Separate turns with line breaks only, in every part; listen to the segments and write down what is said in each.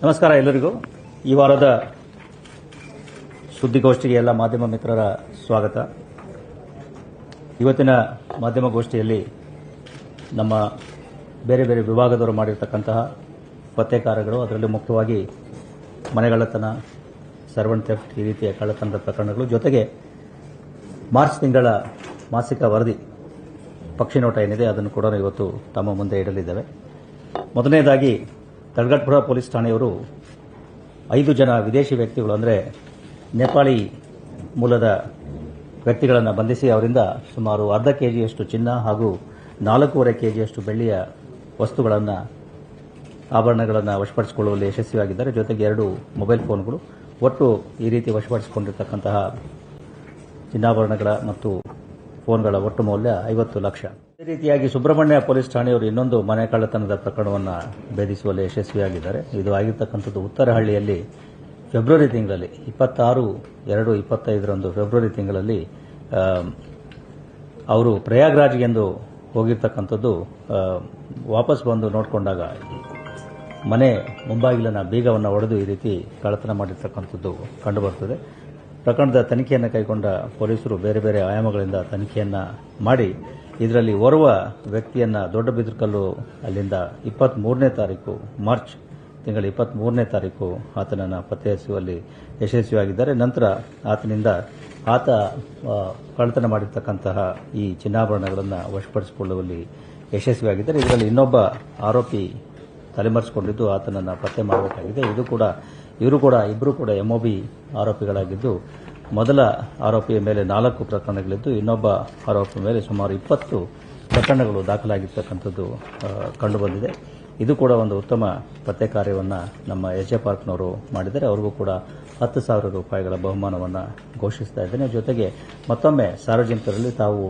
ನಮಸ್ಕಾರ ಎಲ್ಲರಿಗೂ. ಈ ವಾರದ ಸುದ್ದಿಗೋಷ್ಠಿಗೆ ಎಲ್ಲ ಮಾಧ್ಯಮ ಮಿತ್ರರ ಸ್ವಾಗತ. ಇವತ್ತಿನ ಮಾಧ್ಯಮಗೋಷ್ಠಿಯಲ್ಲಿ ನಮ್ಮ ಬೇರೆ ಬೇರೆ ವಿಭಾಗದವರು ಮಾಡಿರ್ತಕ್ಕಂತಹ ಪತ್ತೆ ಕಾರ್ಯಗಳು, ಅದರಲ್ಲಿ ಮುಖ್ಯವಾಗಿ ಮನೆಗಳ್ಳತನ, ಸರ್ವೆಂಟ್ ಥೆಫ್ಟ್, ಈ ರೀತಿಯ ಕಳ್ಳತನದ ಪ್ರಕರಣಗಳು, ಜೊತೆಗೆ ಮಾರ್ಚ್ ತಿಂಗಳ ಮಾಸಿಕ ವರದಿ ಪಕ್ಷಿ ನೋಟ ಏನಿದೆ ಅದನ್ನು ಕೂಡ ಇವತ್ತು ತಮ್ಮ ಮುಂದೆ ಇಡಲಿದ್ದೇವೆ. ಮೊದಲನೇದಾಗಿ ತಳಗಟ್ಪುರ ಪೊಲೀಸ್ ಠಾಣೆಯವರು 5 ಜನ ವಿದೇಶಿ ವ್ಯಕ್ತಿಗಳು, ಅಂದರೆ ನೇಪಾಳಿ ಮೂಲದ ವ್ಯಕ್ತಿಗಳನ್ನು ಬಂಧಿಸಿ ಅವರಿಂದ ಸುಮಾರು ಅರ್ಧ ಕೆಜಿಯಷ್ಟು ಚಿನ್ನ ಹಾಗೂ 4.5 ಕೆಜಿಯಷ್ಟು ಬೆಳ್ಳಿಯ ವಸ್ತುಗಳನ್ನು, ಆಭರಣಗಳನ್ನು ವಶಪಡಿಸಿಕೊಳ್ಳುವಲ್ಲಿ ಯಶಸ್ವಿಯಾಗಿದ್ದಾರೆ. ಜೊತೆಗೆ 2 ಮೊಬೈಲ್ ಫೋನ್ಗಳು, ಒಟ್ಟು ಈ ರೀತಿ ವಶಪಡಿಸಿಕೊಂಡಿರತಕ್ಕಂತಹ ಚಿನ್ನಾಭರಣಗಳ ಮತ್ತು ಫೋನ್ಗಳ ಒಟ್ಟು ಮೌಲ್ಯ 50 ಲಕ್ಷ. ಅದೇ ರೀತಿಯಾಗಿ ಸುಬ್ರಹ್ಮಣ್ಯ ಪೊಲೀಸ್ ಠಾಣೆಯವರು ಇನ್ನೊಂದು ಮನೆ ಕಳ್ಳತನದ ಪ್ರಕರಣವನ್ನು ಭೇದಿಸುವಲ್ಲಿ ಯಶಸ್ವಿಯಾಗಿದ್ದಾರೆ. ಇದು ಆಗಿರ್ತಕ್ಕಂಥದ್ದು ಉತ್ತರಹಳ್ಳಿಯಲ್ಲಿ ಫೆಬ್ರವರಿ ತಿಂಗಳಲ್ಲಿ 26/2/25 ಫೆಬ್ರವರಿ ತಿಂಗಳಲ್ಲಿ ಅವರು ಪ್ರಯಾಗ್ರಾಜ್ಗೆಂದು ಹೋಗಿರ್ತಕ್ಕಂಥದ್ದು. ವಾಪಸ್ ಬಂದು ನೋಡಿಕೊಂಡಾಗ ಮನೆ ಮುಂಬಾಗಿಲಿನ ಬೀಗವನ್ನು ಒಡೆದು ಈ ರೀತಿ ಕಳ್ಳತನ ಮಾಡಿರ್ತಕ್ಕಂಥದ್ದು ಕಂಡುಬರುತ್ತದೆ. ಪ್ರಕರಣದ ತನಿಖೆಯನ್ನು ಕೈಗೊಂಡ ಪೊಲೀಸರು ಬೇರೆ ಬೇರೆ ಆಯಾಮಗಳಿಂದ ತನಿಖೆಯನ್ನು ಮಾಡಿ ಇದರಲ್ಲಿ ಓರ್ವ ವ್ಯಕ್ತಿಯನ್ನು ದೊಡ್ಡಬಿದ್ರಕಲ್ಲು ಅಲ್ಲಿಂದ 23ನೇ ತಾರೀಕು ಮಾರ್ಚ್ ತಿಂಗಳ 23ನೇ ತಾರೀಕು ಆತನನ್ನು ಪತ್ತೆ ಹಚ್ಚುವಲ್ಲಿ ಯಶಸ್ವಿಯಾಗಿದ್ದಾರೆ. ನಂತರ ಆತ ಕಳ್ಳತನ ಮಾಡಿರ್ತಕ್ಕಂತಹ ಈ ಚಿನ್ನಾಭರಣಗಳನ್ನು ವಶಪಡಿಸಿಕೊಳ್ಳುವಲ್ಲಿ ಯಶಸ್ವಿಯಾಗಿದ್ದಾರೆ. ಇದರಲ್ಲಿ ಇನ್ನೊಬ್ಬ ಆರೋಪಿ ತಲೆಮರೆಸಿಕೊಂಡಿದ್ದು ಆತನನ್ನು ಪತ್ತೆ ಮಾಡಬೇಕಾಗಿದೆ. ಇವರು ಕೂಡ ಇಬ್ಬರು ಕೂಡ MOB ಆರೋಪಿಗಳಾಗಿದ್ದು, ಮೊದಲ ಆರೋಪಿಯ ಮೇಲೆ 4 ಪ್ರಕರಣಗಳಿದ್ದು, ಇನ್ನೊಬ್ಬ ಆರೋಪಿಯ ಮೇಲೆ ಸುಮಾರು 20 ಪ್ರಕರಣಗಳು ದಾಖಲಾಗಿರ್ತಕ್ಕಂಥದ್ದು ಕಂಡುಬಂದಿದೆ. ಇದು ಕೂಡ ಒಂದು ಉತ್ತಮ ಪತ್ತೆ ಕಾರ್ಯವನ್ನು ನಮ್ಮ SJ ಪಾರ್ಕ್ನವರು ಮಾಡಿದ್ದಾರೆ. ಅವ್ರಿಗೂ ಕೂಡ 10,000 ರೂಪಾಯಿಗಳ ಬಹುಮಾನವನ್ನು ಘೋಷಿಸ್ತಾ ಇದ್ದೇನೆ. ಜೊತೆಗೆ ಮತ್ತೊಮ್ಮೆ ಸಾರ್ವಜನಿಕರಲ್ಲಿ ತಾವು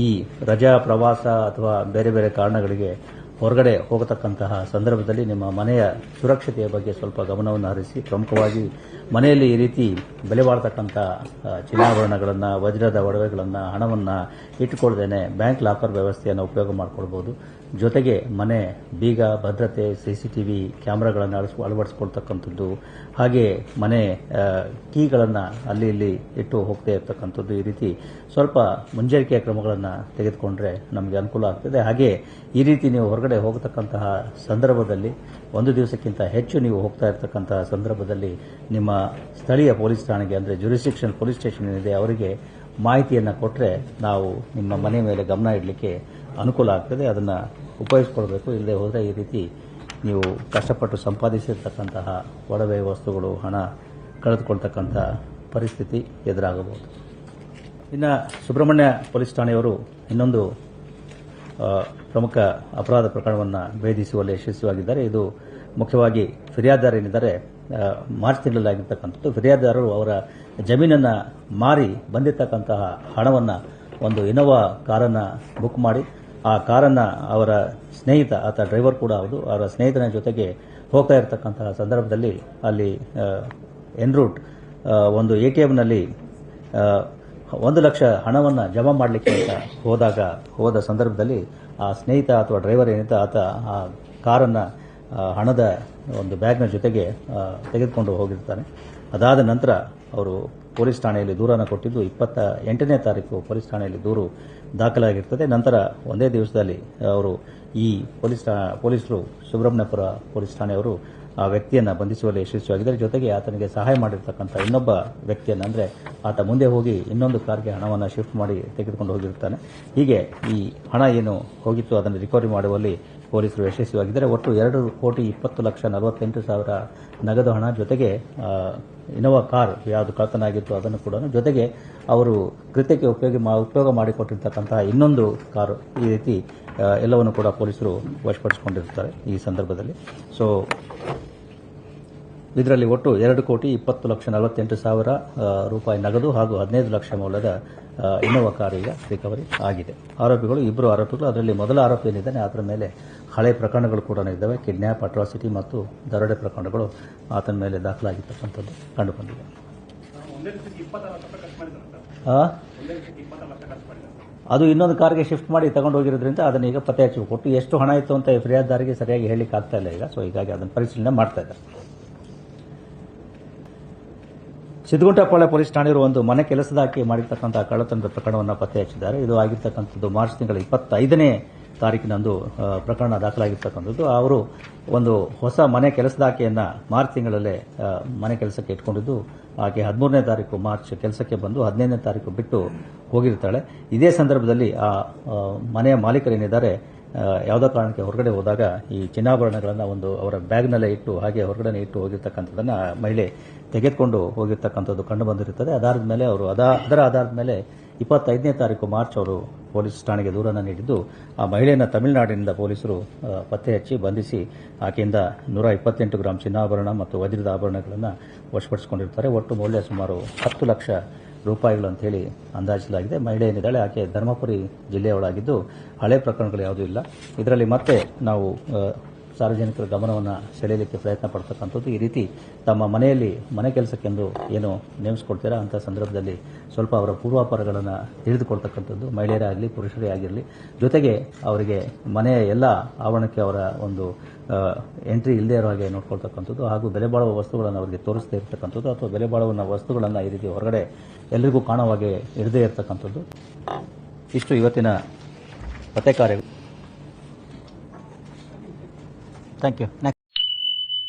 ಈ ರಜಾ, ಪ್ರವಾಸ ಅಥವಾ ಬೇರೆ ಬೇರೆ ಕಾರಣಗಳಿಗೆ ಹೊರಗಡೆ ಹೋಗತಕ್ಕಂತಹ ಸಂದರ್ಭದಲ್ಲಿ ನಿಮ್ಮ ಮನೆಯ ಸುರಕ್ಷತೆಯ ಬಗ್ಗೆ ಸ್ವಲ್ಪ ಗಮನವನ್ನು ಹರಿಸಿ. ಪ್ರಮುಖವಾಗಿ ಮನೆಯಲ್ಲಿ ಈ ರೀತಿ ಬೆಲೆ ಬಾಳ್ತಕ್ಕಂಥ ಚಿನ್ನಾಭರಣಗಳನ್ನು, ವಜ್ರದ ಒಡವೆಗಳನ್ನು, ಹಣವನ್ನು ಇಟ್ಟುಕೊಳ್ಳದೇನೆ ಬ್ಯಾಂಕ್ ಲಾಕರ್ ವ್ಯವಸ್ಥೆಯನ್ನು ಉಪಯೋಗ ಮಾಡಿಕೊಳ್ಬೋದು. ಜೊತೆಗೆ ಮನೆ ಬೀಗ, ಭದ್ರತೆ, CCTV ಕ್ಯಾಮೆರಾಗಳನ್ನು ಅಳವಡಿಸಿಕೊಳ್ತಕ್ಕಂಥದ್ದು, ಹಾಗೆ ಮನೆ ಕೀಗಳನ್ನು ಅಲ್ಲಿ ಇಲ್ಲಿ ಇಟ್ಟು ಹೋಗ್ತಾ ಇರ್ತಕ್ಕಂಥದ್ದು, ಈ ರೀತಿ ಸ್ವಲ್ಪ ಮುಂಜಾಗ್ರತೆಯ ಕ್ರಮಗಳನ್ನು ತೆಗೆದುಕೊಂಡ್ರೆ ನಮಗೆ ಅನುಕೂಲ ಆಗ್ತದೆ. ಹಾಗೆ ಈ ರೀತಿ ನೀವು ಹೊರಗಡೆ ಹೋಗತಕ್ಕಂತಹ ಸಂದರ್ಭದಲ್ಲಿ, ಒಂದು ದಿವಸಕ್ಕಿಂತ ಹೆಚ್ಚು ನೀವು ಹೋಗ್ತಾ ಇರತಕ್ಕಂತಹ ಸಂದರ್ಭದಲ್ಲಿ ನಿಮ್ಮ ಸ್ಥಳೀಯ ಪೊಲೀಸ್ ಠಾಣೆಗೆ, ಅಂದರೆ ಜುರಿಸ್ಡಿಕ್ಷನ್ ಪೊಲೀಸ್ ಸ್ಟೇಷನ್ ಏನಿದೆ ಅವರಿಗೆ ಮಾಹಿತಿಯನ್ನು ಕೊಟ್ಟರೆ ನಾವು ನಿಮ್ಮ ಮನೆ ಮೇಲೆ ಗಮನ ಇಡಲಿಕ್ಕೆ ಅನುಕೂಲ ಆಗ್ತದೆ. ಅದನ್ನು ಉಪಯೋಗಿಸ್ಕೊಳ್ಬೇಕು. ಇಲ್ಲದೆ ಹೋದರೆ ಈ ರೀತಿ ನೀವು ಕಷ್ಟಪಟ್ಟು ಸಂಪಾದಿಸಿರ್ತಕ್ಕಂತಹ ಒಡವೆ, ವಸ್ತುಗಳು, ಹಣ ಕಳೆದುಕೊಳ್ತಕ್ಕಂಥ ಪರಿಸ್ಥಿತಿ ಎದುರಾಗಬಹುದು. ಇನ್ನು ಸುಬ್ರಹ್ಮಣ್ಯ ಪೊಲೀಸ್ ಠಾಣೆಯವರು ಇನ್ನೊಂದು ಪ್ರಮುಖ ಅಪರಾಧ ಪ್ರಕರಣವನ್ನು ಭೇದಿಸುವಲ್ಲಿ ಯಶಸ್ವಿಯಾಗಿದ್ದಾರೆ. ಇದು ಮುಖ್ಯವಾಗಿ ಫಿರ್ಯಾದಿದಾರ ಏನಿದ್ದಾರೆ, ಮಾರ್ಚ್ ತಿಂಗಳಲ್ಲಿ ಆಗಿರ್ತಕ್ಕಂಥದ್ದು. ಫಿರ್ಯಾದಿದಾರರು ಅವರ ಜಮೀನನ್ನು ಮಾರಿ ಬಂದಿರತಕ್ಕಂತಹ ಹಣವನ್ನು ಒಂದು ಇನೋವಾ ಕಾರನ್ನು ಬುಕ್ ಮಾಡಿ, ಆ ಕಾರನ್ನು ಅವರ ಸ್ನೇಹಿತ, ಆತ ಡ್ರೈವರ್ ಕೂಡ ಹೌದು, ಅವರ ಸ್ನೇಹಿತನ ಜೊತೆಗೆ ಹೋಗ್ತಾ ಇರತಕ್ಕಂತಹ ಸಂದರ್ಭದಲ್ಲಿ ಅಲ್ಲಿ ಎನ್ ರೂಟ್ ಒಂದು ATMನಲ್ಲಿ 1 ಲಕ್ಷ ಹಣವನ್ನು ಜಮಾ ಮಾಡಲಿಕ್ಕೆ ಅಂತ ಹೋದ ಸಂದರ್ಭದಲ್ಲಿ ಆ ಸ್ನೇಹಿತ ಅಥವಾ ಡ್ರೈವರ್ ಏನಿದ್ದ ಆತ ಆ ಕಾರನ್ನು ಹಣದ ಒಂದು ಬ್ಯಾಗ್ನ ಜೊತೆಗೆ ತೆಗೆದುಕೊಂಡು ಹೋಗಿರ್ತಾನೆ. ಅದಾದ ನಂತರ ಅವರು ಪೊಲೀಸ್ ಠಾಣೆಯಲ್ಲಿ ದೂರನ್ನು ಕೊಟ್ಟಿದ್ದು 28ನೇ ತಾರೀಕು ಪೊಲೀಸ್ ಠಾಣೆಯಲ್ಲಿ ದೂರು ದಾಖಲಾಗಿರ್ತದೆ. ನಂತರ ಒಂದೇ ದಿವಸದಲ್ಲಿ ಅವರು ಈ ಪೊಲೀಸರು ಸುಬ್ರಹ್ಮಣ್ಯಪುರ ಪೊಲೀಸ್ ಠಾಣೆಯವರು ಆ ವ್ಯಕ್ತಿಯನ್ನು ಬಂಧಿಸುವಲ್ಲಿ ಯಶಸ್ವಿಯಾಗಿದ್ದಾರೆ. ಜೊತೆಗೆ ಆತನಿಗೆ ಸಹಾಯ ಮಾಡಿರ್ತಕ್ಕಂಥ ಇನ್ನೊಬ್ಬ ವ್ಯಕ್ತಿಯನ್ನು, ಅಂದರೆ ಆತ ಮುಂದೆ ಹೋಗಿ ಇನ್ನೊಂದು ಕಾರ್ಗೆ ಹಣವನ್ನು ಶಿಫ್ಟ್ ಮಾಡಿ ತೆಗೆದುಕೊಂಡು ಹೋಗಿರ್ತಾನೆ. ಹೀಗೆ ಈ ಹಣ ಏನು ಹೋಗಿತ್ತು ಅದನ್ನು ರಿಕವರಿ ಮಾಡುವಲ್ಲಿ ಪೊಲೀಸರು ಯಶಸ್ವಿಯಾಗಿದ್ದಾರೆ. ಒಟ್ಟು 2,20,48,000 ನಗದು ಹಣ, ಜೊತೆಗೆ ಇನೋವಾ ಕಾರ್ ಯಾವುದು ಕಳ್ಳತನ ಆಗಿತ್ತು ಅದನ್ನು ಕೂಡ, ಜೊತೆಗೆ ಅವರು ಕೃತ್ಯಕ್ಕೆ ಉಪಯೋಗ ಮಾಡಿಕೊಟ್ಟಿರ್ತಕ್ಕಂತಹ ಇನ್ನೊಂದು ಕಾರು, ಈ ರೀತಿ ಎಲ್ಲವನ್ನು ಕೂಡ ಪೊಲೀಸರು ವಶಪಡಿಸಿಕೊಂಡಿರ್ತಾರೆ ಈ ಸಂದರ್ಭದಲ್ಲಿ. ಸೊ ಇದರಲ್ಲಿ ಒಟ್ಟು 2,20,48,000 ರೂಪಾಯಿ ನಗದು ಹಾಗೂ 15 ಲಕ್ಷ ಮೌಲ್ಯದ ಇನೋವಾ ಕಾರ್ ಈಗ ರಿಕವರಿ ಆಗಿದೆ. ಇಬ್ಬರು ಆರೋಪಿಗಳು, ಅದರಲ್ಲಿ ಮೊದಲ ಆರೋಪಿ ಏನಿದ್ದಾನೆ ಅದರ ಮೇಲೆ ಹಳೆ ಪ್ರಕರಣಗಳು ಕೂಡ ಇದ್ದಾವೆ. ಕಿಡ್ನ್ಯಾಪ್, ಅಟ್ರಾಸಿಟಿ ಮತ್ತು ದರೋಡೆ ಪ್ರಕರಣಗಳು ಆತನ ಮೇಲೆ ದಾಖಲಾಗಿರ್ತಕ್ಕಂಥದ್ದು ಕಂಡುಬಂದಿದೆ. ಅದು ಇನ್ನೊಂದು ಕಾರ್ಗೆ ಶಿಫ್ಟ್ ಮಾಡಿ ತಗೊಂಡು ಹೋಗಿರೋದ್ರಿಂದ ಅದನ್ನ ಈಗ ಪತ್ತೆ ಹಚ್ಚಬೇಕು. ಒಟ್ಟು ಎಷ್ಟು ಹಣ ಇತ್ತು ಅಂತ ಫಿರ್ಯಾದಿದಾರರಿಗೆ ಸರಿಯಾಗಿ ಹೇಳಲಿಕ್ಕೆ ಆಗ್ತಾ ಇಲ್ಲ ಈಗ. ಸೊ ಹೀಗಾಗಿ ಅದನ್ನು ಪರಿಶೀಲನೆ ಮಾಡ್ತಾ ಇದ್ದಾರೆ. ಸಿದ್ಧಗುಂಟಪಾಳ್ಯ ಪೊಲೀಸ್ ಠಾಣೆಯವರು ಒಂದು ಮನೆ ಕೆಲಸದಾಕಿ ಮಾಡಿರ್ತಕ್ಕಂಥ ಕಳ್ಳತನದ ಪ್ರಕರಣವನ್ನು ಪತ್ತೆ ಹಚ್ಚಿದ್ದಾರೆ. ಇದು ಆಗಿರ್ತಕ್ಕಂಥದ್ದು ಮಾರ್ಚ್ ತಿಂಗಳ 25ನೇ ತಾರೀಕಿನಂದು ಪ್ರಕರಣ ದಾಖಲಾಗಿರ್ತಕ್ಕಂಥದ್ದು. ಅವರು ಒಂದು ಹೊಸ ಮನೆ ಕೆಲಸದಾಕೆಯನ್ನ ಮಾರ್ಚ್ ತಿಂಗಳಲ್ಲೇ ಮನೆ ಕೆಲಸಕ್ಕೆ ಇಟ್ಕೊಂಡಿದ್ದು, ಆಕೆ 13ನೇ ತಾರೀಕು ಮಾರ್ಚ್ ಕೆಲಸಕ್ಕೆ ಬಂದು 15ನೇ ತಾರೀಕು ಬಿಟ್ಟು ಹೋಗಿರ್ತಾಳೆ. ಇದೇ ಸಂದರ್ಭದಲ್ಲಿ ಆ ಮನೆಯ ಮಾಲೀಕರೇನಿದ್ದಾರೆ ಯಾವುದೋ ಕಾರಣಕ್ಕೆ ಹೊರಗಡೆ ಹೋದಾಗ ಈ ಚಿನ್ನಾಭರಣಗಳನ್ನು ಒಂದು ಅವರ ಬ್ಯಾಗ್ನಲ್ಲೇ ಇಟ್ಟು ಹಾಗೆ ಹೊರಗಡೆ ಇಟ್ಟು ಹೋಗಿರ್ತಕ್ಕಂಥದ್ದನ್ನು ಮಹಿಳೆ ತೆಗೆದುಕೊಂಡು ಹೋಗಿರ್ತಕ್ಕಂಥದ್ದು ಕಂಡು ಬಂದಿರುತ್ತದೆ. ಅದಾದ ಮೇಲೆ ಅವರು ಅದರ ಆಧಾರದ ಮೇಲೆ 25ನೇ ತಾರೀಕು ಮಾರ್ಚ್ ಅವರು ಪೊಲೀಸ್ ಠಾಣೆಗೆ ದೂರನ್ನು ನೀಡಿದ್ದು, ಆ ಮಹಿಳೆಯನ್ನು ತಮಿಳುನಾಡಿನಿಂದ ಪೊಲೀಸರು ಪತ್ತೆ ಹಚ್ಚಿ ಬಂಧಿಸಿ ಆಕೆಯಿಂದ 128 ಗ್ರಾಂ ಚಿನ್ನಾಭರಣ ಮತ್ತು ವಜ್ರದ ಆಭರಣಗಳನ್ನು ವಶಪಡಿಸಿಕೊಂಡಿರ್ತಾರೆ. ಒಟ್ಟು ಮೌಲ್ಯ ಸುಮಾರು 10 ಲಕ್ಷ ರೂಪಾಯಿಗಳು ಅಂತ ಹೇಳಿ ಅಂದಾಜಿಸಲಾಗಿದೆ. ಮಹಿಳೆ ಏನಿದ್ದಾಳೆ ಆಕೆ ಧರ್ಮಪುರಿ ಜಿಲ್ಲೆಯವಳಾಗಿದ್ದು ಹಳೆ ಪ್ರಕರಣಗಳು ಯಾವುದೂ ಇಲ್ಲ. ಇದರಲ್ಲಿ ಮತ್ತೆ ನಾವು ಸಾರ್ವಜನಿಕರ ಗಮನವನ್ನು ಸೆಳೆಯಲಿಕ್ಕೆ ಪ್ರಯತ್ನ ಪಡ್ತಕ್ಕಂಥದ್ದು, ಈ ರೀತಿ ತಮ್ಮ ಮನೆಯಲ್ಲಿ ಮನೆ ಕೆಲಸಕ್ಕೆಂದು ಏನು ನೇಮಿಸ್ಕೊಳ್ತೀರಾ ಅಂಥ ಸಂದರ್ಭದಲ್ಲಿ ಸ್ವಲ್ಪ ಅವರ ಪೂರ್ವಾಪರಗಳನ್ನು ತಿಳಿದುಕೊಳ್ತಕ್ಕಂಥದ್ದು, ಮಹಿಳೆಯರೇ ಆಗಲಿ ಪುರುಷರೇ ಆಗಿರಲಿ. ಜೊತೆಗೆ ಅವರಿಗೆ ಮನೆಯ ಎಲ್ಲ ಆವರಣಕ್ಕೆ ಅವರ ಒಂದು ಎಂಟ್ರಿ ಇಲ್ಲದೇ ಇರೋ ಹಾಗೆ ನೋಡ್ಕೊಳ್ತಕ್ಕಂಥದ್ದು, ಹಾಗೂ ಬೆಲೆ ಬಾಳುವ ವಸ್ತುಗಳನ್ನು ಅವರಿಗೆ ತೋರಿಸದೇ ಇರತಕ್ಕಂಥದ್ದು ಅಥವಾ ಬೆಲೆ ಬಾಳುವ ವಸ್ತುಗಳನ್ನು ಈ ರೀತಿ ಹೊರಗಡೆ ಎಲ್ಲರಿಗೂ ಕಾಣುವ ಹಾಗೆ ಇರದೇ ಇರತಕ್ಕಂಥದ್ದು. ಇಷ್ಟು ಇವತ್ತಿನ ಪತ್ತೆ ಕಾರ್ಯ. Thank you.